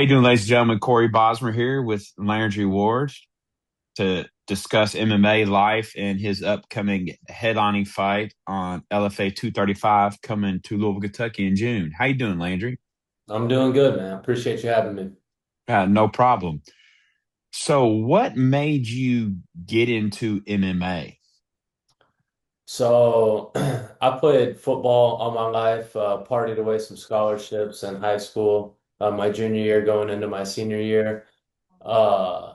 How you doing, ladies and gentlemen? Corey Bosmer here with Landry Ward to discuss MMA life and his upcoming headlining fight on LFA 235 coming to Louisville, Kentucky in June. How you doing, Landry? I'm doing good, man. Appreciate you having me. No problem. So, what made you get into MMA? So, I played football all my life, partied away some scholarships in high school, my junior year going into my senior year. Uh,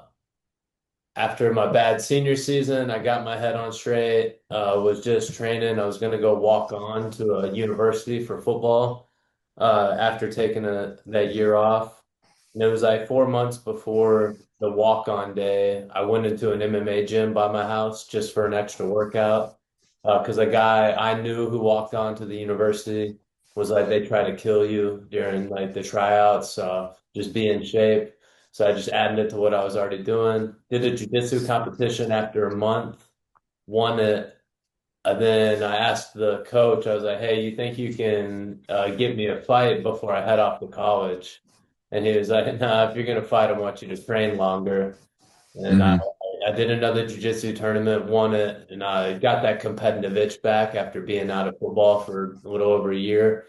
After my bad senior season, I got my head on straight, was just training. I was going to go walk on to a university for football after taking that year off. And it was like 4 months before the walk-on day. I went into an MMA gym by my house just for an extra workout. Because a guy I knew who walked on to the university was like, they try to kill you during like the tryouts. So just be in shape. So I just added it to what I was already doing. Did a jiu-jitsu competition after a month, won it. And then I asked the coach, I was like, hey, you think you can get me a fight before I head off to college? And he was like, nah, if you're going to fight, I want you to train longer. And Hmm. I did another jiu-jitsu tournament, won it, and I got that competitive itch back after being out of football for a little over a year.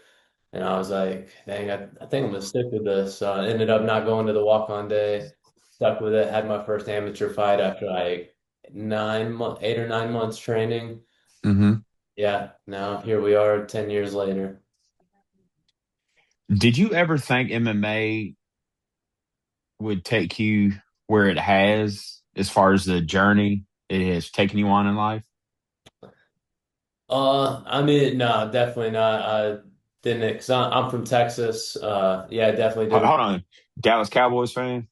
And I was like, dang, I think I'm gonna stick with this. So I ended up not going to the walk-on day, stuck with it, had my first amateur fight after like 9 months, 8 or 9 months training. Hmm. Yeah, now here we are 10 years later. Did you ever think MMA would take you where it has as far as the journey it has taken you on in life? I mean, no, definitely not. I didn't, cause I'm from Texas. Yeah, definitely didn't. Hold on. Dallas Cowboys fan?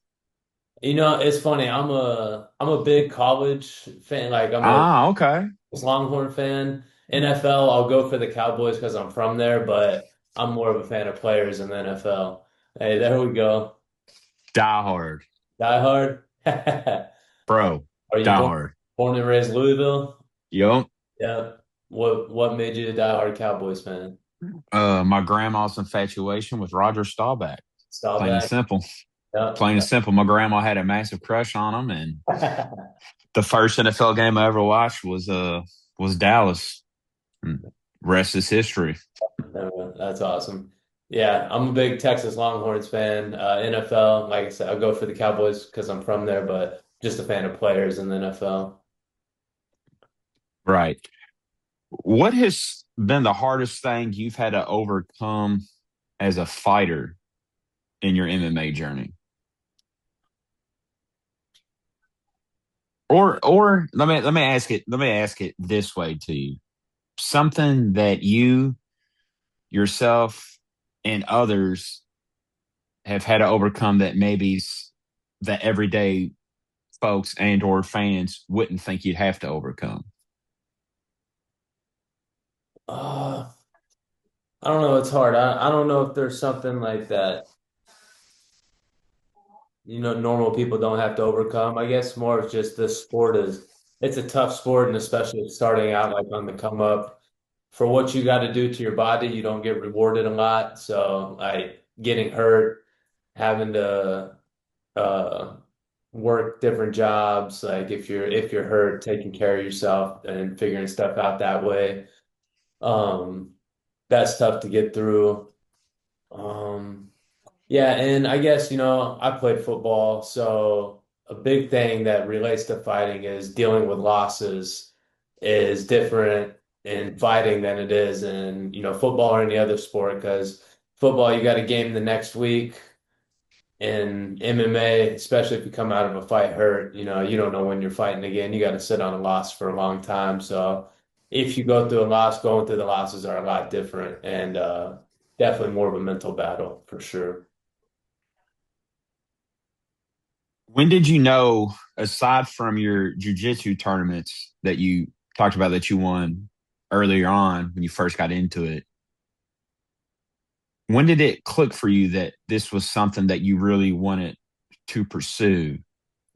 It's funny. I'm a big college fan. Like I'm a Ah, okay. Longhorn fan. NFL, I'll go for the Cowboys because I'm from there, but I'm more of a fan of players in the NFL. Hey, there we go. Die hard. Die hard. Bro. Are Die you hard. born and raised Louisville? Yup. Yeah. What made you a die-hard Cowboys fan? My grandma's infatuation with Roger Staubach. Plain and Staubach. simple. Yeah. Plain and simple. My grandma had a massive crush on him, and the first NFL game I ever watched was Dallas. And rest is history. That's awesome. Yeah, I'm a big Texas Longhorns fan. NFL, like I said, I'll go for the Cowboys because I'm from there, but just a fan of players in the NFL. Right. What has been the hardest thing you've had to overcome as a fighter in your MMA journey? Or let me ask it this way to you. Something that you yourself and others have had to overcome that the everyday folks and or fans wouldn't think you'd have to overcome. Uh, I don't know. It's hard. I don't know if there's something like that, normal people don't have to overcome. I guess more of just this sport it's a tough sport, and especially starting out like on the come up. For what you got to do to your body, you don't get rewarded a lot. So like getting hurt, having to uh work different jobs, like if you're hurt, taking care of yourself and figuring stuff out that way. Um, that's tough to get through. Um, yeah, and I guess, I played football, so a big thing that relates to fighting is dealing with losses is different in fighting than it is in, football or any other sport, because football, you got a game the next week. In MMA, especially if you come out of a fight hurt, you don't know when you're fighting again. You got to sit on a loss for a long time. So if you go through a loss, going through the losses are a lot different and definitely more of a mental battle for sure. When did you know, aside from your jujitsu tournaments that you talked about that you won earlier on when you first got into it, when did it click for you that this was something that you really wanted to pursue?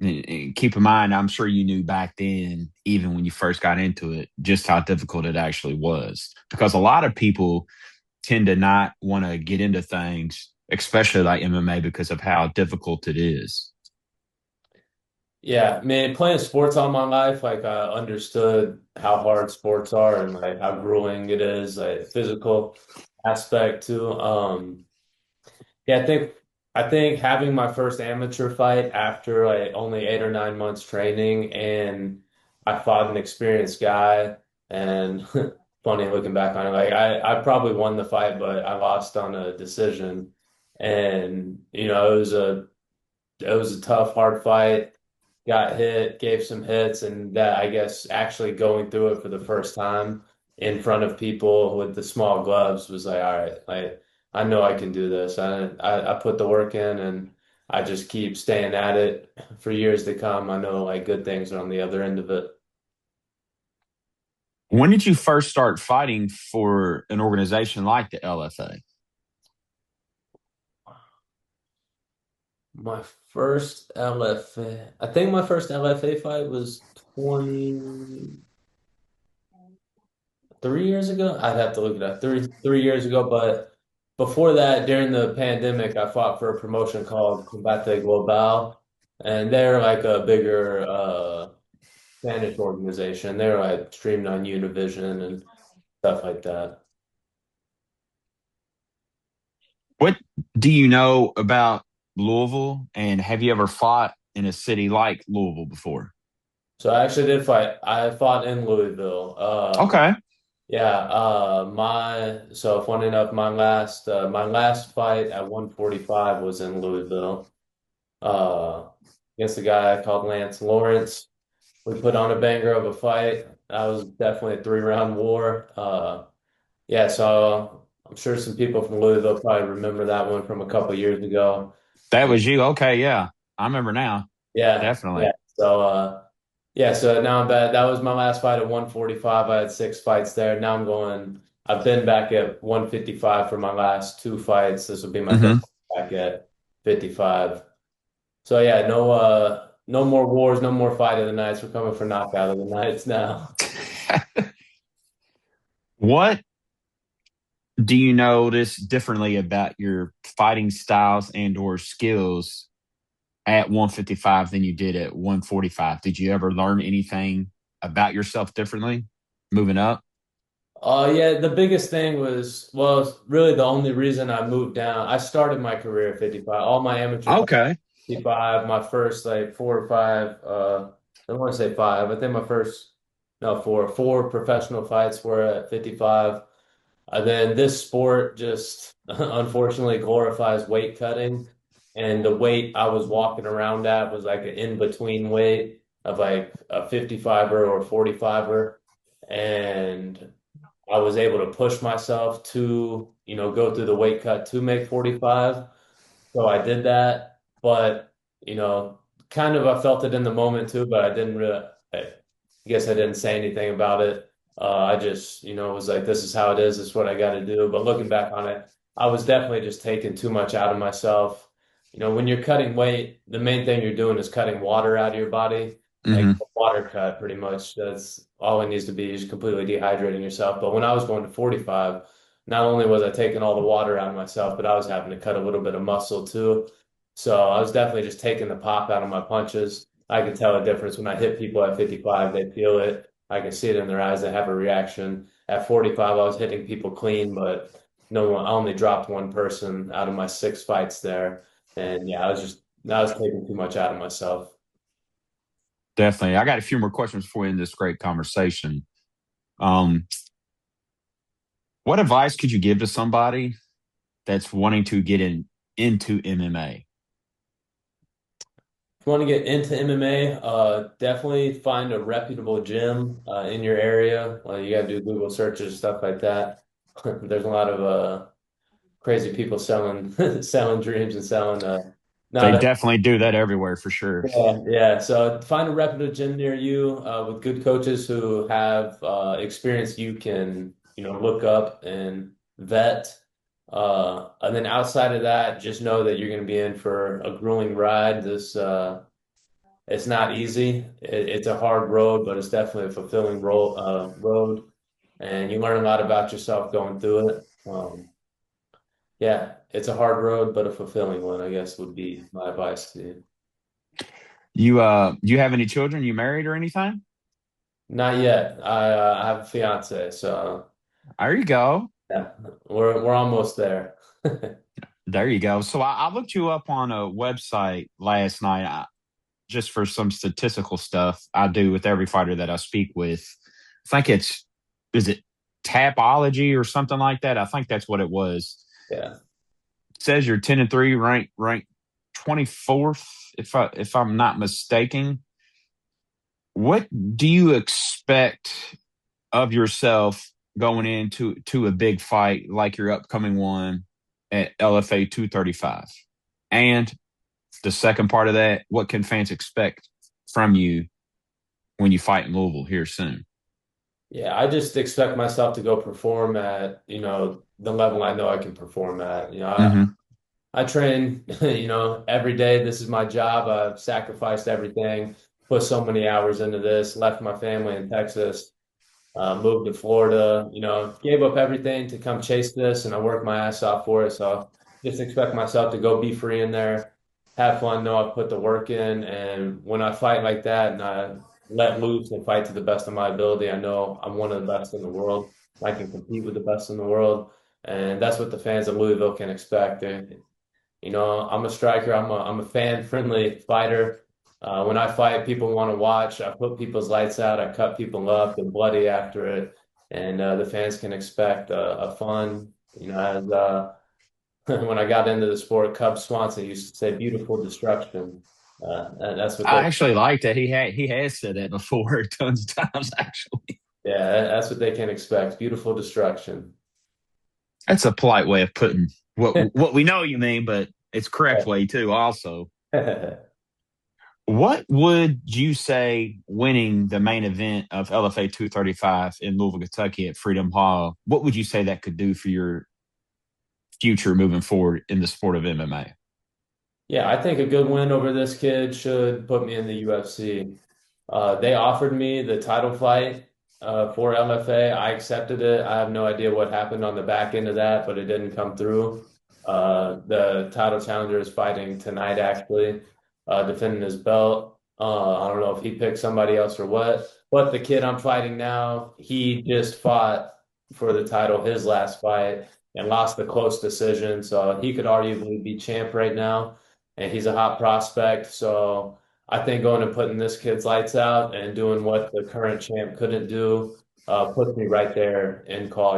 And keep in mind, I'm sure you knew back then, even when you first got into it, just how difficult it actually was. Because a lot of people tend to not want to get into things especially like MMA because of how difficult it is. Yeah, man, playing sports all my life, like I understood how hard sports are and like how grueling it is, like physical aspect too. Yeah, I think having my first amateur fight after like only 8 or 9 months training, and I fought an experienced guy, and funny looking back on it, like I probably won the fight, but I lost on a decision, and it was a tough, hard fight. Got hit, gave some hits, and that I guess actually going through it for the first time in front of people with the small gloves was like, all right, like I know I can do this. I put the work in, and I just keep staying at it for years to come. I know like good things are on the other end of it. When did you first start fighting for an organization like the LFA? My first LFA, I think my first LFA fight was 23 years ago. I'd have to look it up. Three years ago, but before that, during the pandemic, I fought for a promotion called Combate Global, and they're like a bigger Spanish organization. They're like streamed on Univision and stuff like that. What do you know about Louisville, and have you ever fought in a city like Louisville before? So I actually did fight. I fought in Louisville. Okay. Yeah, funny enough, my last fight at 145 was in Louisville. Uh against a guy called Lance Lawrence. We put on a banger of a fight. That was definitely a 3 round war. Yeah, so I'm sure some people from Louisville probably remember that one from a couple years ago. That was you. Okay, yeah. I remember now. Yeah, yeah. Definitely. So now I'm back. That was my last fight at 145. I had 6 fights there. Now I've been back at 155 for my last 2 fights. This will be my third Hmm. back at 55. So yeah, no more wars, no more fight of the nights. We're coming for knockout of the nights now. What do you notice differently about your fighting styles and or skills at 155 than you did at 145? Did you ever learn anything about yourself differently moving up? Yeah, the biggest thing was, well, really the only reason I moved down. I started my career at 55. All my amateur fights Okay. 55. My first like 4 or 5, I don't want to say five. I think my first, no, four professional fights were at 55. Then this sport just unfortunately glorifies weight cutting. And the weight I was walking around at was like an in-between weight of like a 55er or 45er. And I was able to push myself to, go through the weight cut to make 45. So I did that, but you know, kind of I felt it in the moment too, but I didn't really, I guess I didn't say anything about it. I just, was like, this is how it is. This is what I got to do. But looking back on it, I was definitely just taking too much out of myself. When you're cutting weight, the main thing you're doing is cutting water out of your body, like Hmm. a water cut, pretty much. That's all it needs to be. You're just completely dehydrating yourself. But when I was going to 45, not only was I taking all the water out of myself, but I was having to cut a little bit of muscle too. So I was definitely just taking the pop out of my punches. I could tell a difference when I hit people at 55, they feel it. I can see it in their eyes, they have a reaction. At 45, I was hitting people clean, but no one, I only dropped one person out of my 6 fights there. And yeah, I was taking too much out of myself. Definitely. I got a few more questions for you in this great conversation. Um, what advice could you give to somebody that's wanting to get into MMA? If you want to get into MMA, definitely find a reputable gym in your area. You got to do Google searches, stuff like that. There's a lot of crazy people selling selling dreams and selling They not definitely do that everywhere for sure. yeah. So find a reputable gym near you with good coaches who have experience you can look up and vet. And then outside of that, just know that you're going to be in for a grueling ride. This It's not easy. It's a hard road, but it's definitely a fulfilling road, and you learn a lot about yourself going through it. Yeah, it's a hard road, but a fulfilling one, I guess would be my advice to you. You have any children? You married or anything? Not yet. I have a fiance, so There you go. yeah, we're almost there. There you go. So I looked you up on a website last night just for some statistical stuff I do with every fighter that I speak with. I think is it Tapology or something like that? I think that's what it was. Yeah. It says you're 10-3, ranked 24th, if I'm not mistaken. What do you expect of yourself going into a big fight like your upcoming one at LFA 235? And the second part of that, what can fans expect from you when you fight in Louisville here soon? Yeah, I just expect myself to go perform at, the level I know I can perform at. Hmm. I train, every day. This is my job. I've sacrificed everything, put so many hours into this, left my family in Texas, moved to Florida, gave up everything to come chase this, and I worked my ass off for it. So just expect myself to go be free in there, have fun, know I put the work in, and when I fight like that and I let loose and fight to the best of my ability, I know I'm one of the best in the world. I can compete with the best in the world, and that's what the fans of Louisville can expect. I'm a striker. I'm a fan-friendly fighter. When I fight, people want to watch. I put people's lights out. I cut people up and bloody after it, and the fans can expect a fun. As when I got into the sport, Cub Swanson used to say, "Beautiful destruction." And that's what I they, actually like that he has said that before tons of times. Actually, yeah, that's what they can expect. Beautiful destruction. that's a polite way of putting what we know you mean, but it's correct way too. Also, what would you say winning the main event of LFA 235 in Louisville, Kentucky at Freedom Hall? What would you say that could do for your future moving forward in the sport of MMA? Yeah, I think a good win over this kid should put me in the UFC. They offered me the title fight for LFA. I accepted it. I have no idea what happened on the back end of that, but it didn't come through. The title challenger is fighting tonight, actually, defending his belt. I don't know if he picked somebody else or what, but the kid I'm fighting now, he just fought for the title his last fight and lost the close decision. So he could arguably be champ right now, and he's a hot prospect. So I think going and putting this kid's lights out and doing what the current champ couldn't do puts me right there in call.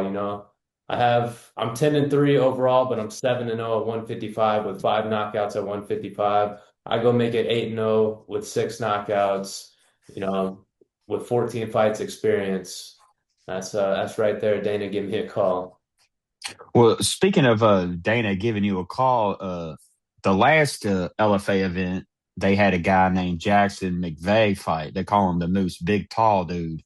I'm 10-3 overall, but I'm 7-0 at 155 with 5 knockouts at 155. I go make it 8-0 with 6 knockouts, you know, with 14 fights experience. That's right there. Dana, give me a call. Well, speaking of Dana giving you a call, the last LFA event, they had a guy named Jackson McVeigh fight. They call him the Moose, big, tall dude.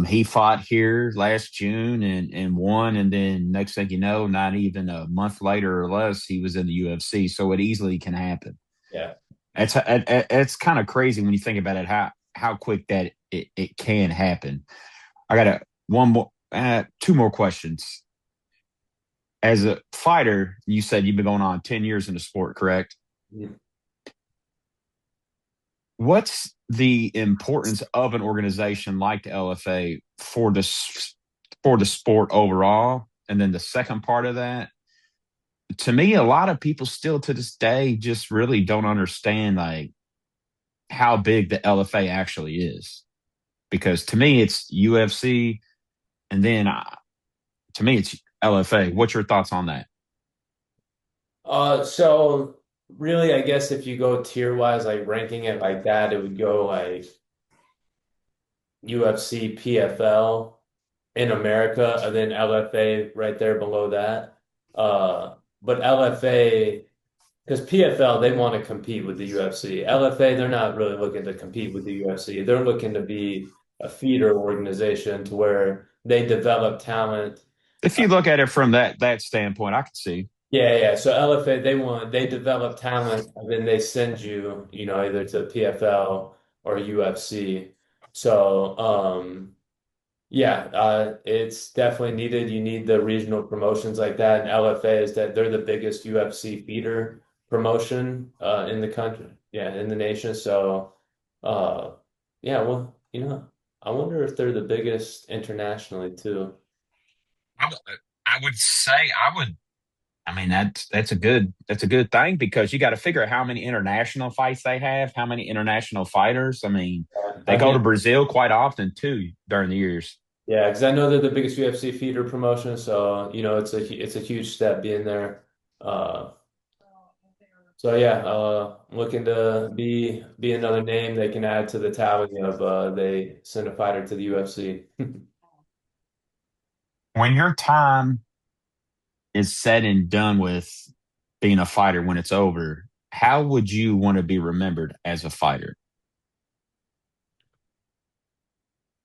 He fought here last June and won, and then next thing you know, not even a month later or less, he was in the UFC. So it easily can happen. Yeah. It's kind of crazy when you think about it how quick that it can happen. I got one more, two more questions. As a fighter, you said you've been going on 10 years in the sport, correct? What's the importance of an organization like the LFA for the sport overall? And then the second part of that, to me, a lot of people still to this day just really don't understand like how big the LFA actually is. Because to me, it's UFC, and then to me, it's LFA. What's your thoughts on that? So really, I guess if you go tier wise, like ranking it like that, it would go like UFC, PFL in America, and then LFA right there below that. But LFA, because PFL, they want to compete with the UFC. LFA, they're not really looking to compete with the UFC. They're looking to be a feeder organization to where they develop talent. If you look at it from that standpoint, I can see. Yeah, yeah. So LFA, they develop talent and then they send you, either to PFL or UFC. So, Yeah, it's definitely needed. You need the regional promotions like that. And LFA is that they're the biggest UFC feeder promotion in the country, yeah, in the nation. So, uh, yeah, well, I wonder if they're the biggest internationally too. I would say I would. I mean that's a good thing because you got to figure out how many international fights they have, how many international fighters. I mean, they I go to think, Brazil quite often too during the years. yeah, because I know they're the biggest UFC feeder promotion. So, it's a huge step being there. Uh, So yeah, looking to be another name they can add to the tally of they send a fighter to the UFC. When your time is said and done with being a fighter, when it's over, how would you want to be remembered as a fighter?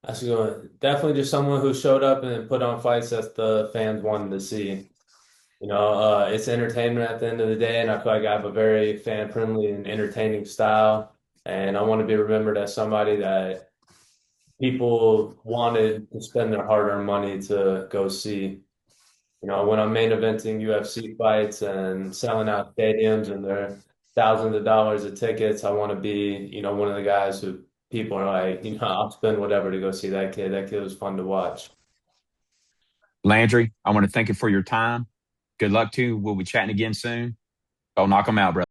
That's going definitely just someone who showed up and put on fights that the fans wanted to see. It's entertainment at the end of the day, and I feel like I have a very fan-friendly and entertaining style. And I want to be remembered as somebody that people wanted to spend their hard-earned money to go see. When I'm main eventing UFC fights and selling out stadiums and they're thousands of dollars of tickets, I want to be, one of the guys who people are like, I'll spend whatever to go see that kid. That kid was fun to watch. Landry, I want to thank you for your time. Good luck to you. We'll be chatting again soon. Go knock them out, bro.